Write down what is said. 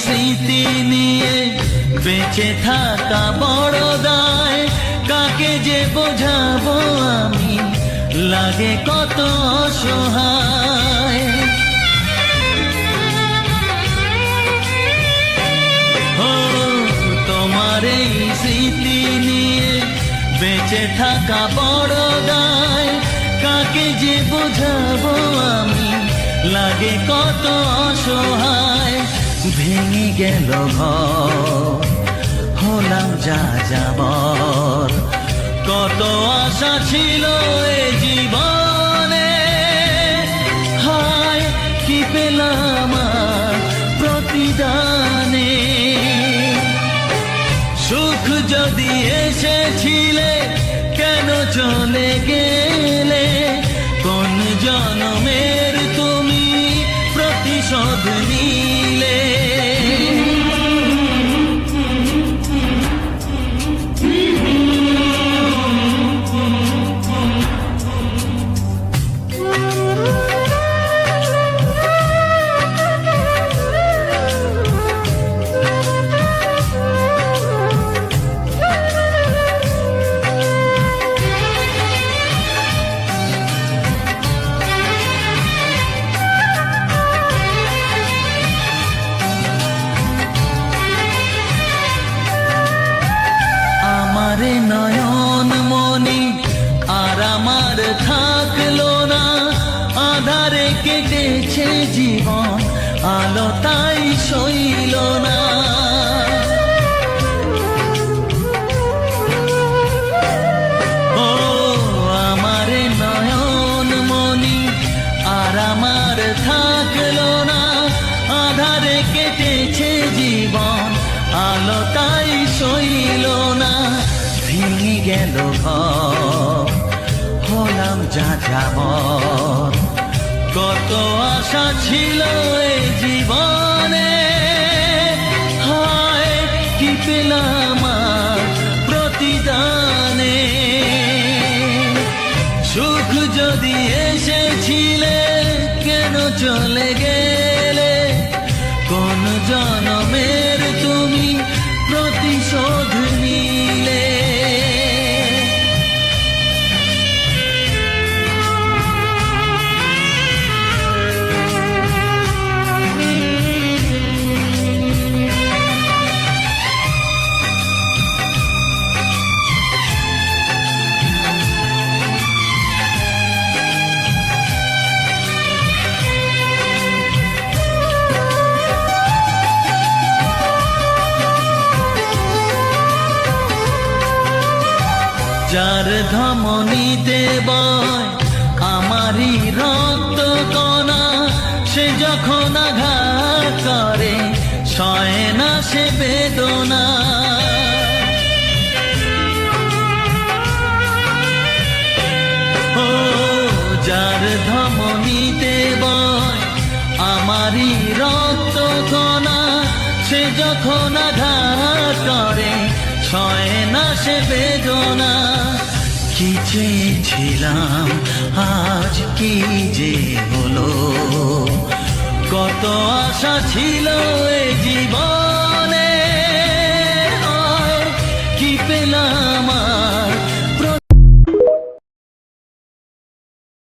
স্মৃতি নিয়ে বেঁচে থাকা বড় দায়, কাকে যে বোঝাবো আমি, লাগে কত অসহায়। ও তোমার এই স্মৃতি নিয়ে বেঁচে থাকা বড় দায়, কাকে যে বোঝাবো আমি, লাগে কত অসহায়। ভেঙে গেল ঘর, হলাম যা যাবার, কত আশা ছিল এ জীবনে, হায় কি পেলাম আর প্রতিদানে। সুখ যদি এসেছিলে কেন চলে গেলে, কোন জনমের তুমি প্রতিশোধ নিলে। আমারে নয়ন মনি আর আমার থাকলো না, আধারে কেটেছে জীবন, আলো তাই সইল না। ও আমারে নয়ন মনি আর আমার থাকলো না, আধারে কেটেছে জীবন, আলো তাই সইল না। ভেঙে গেল ঘর, হলাম যা যাবার, কত আশা ছিল এই জীবনে, হায় কি পেলাম আর প্রতিদানে। সুখ যদি এসেছিলে কেন চলে গেলে, কোন জনমের তুমি প্রতিশোধ নিলে। যার ধমনীতে বয় আমারই রক্ত কণা, সে যখন আঘাত করে সয় না সে বেদনা। ও যার ধমনীতে বয় আমারই রক্ত কণা, সে যখন আঘাত করে সয় না সে বেদনা। কি চেয়েছিলাম আজ কি যে হলো, কত আশা ছিল এ জীবনে, কি পেলাম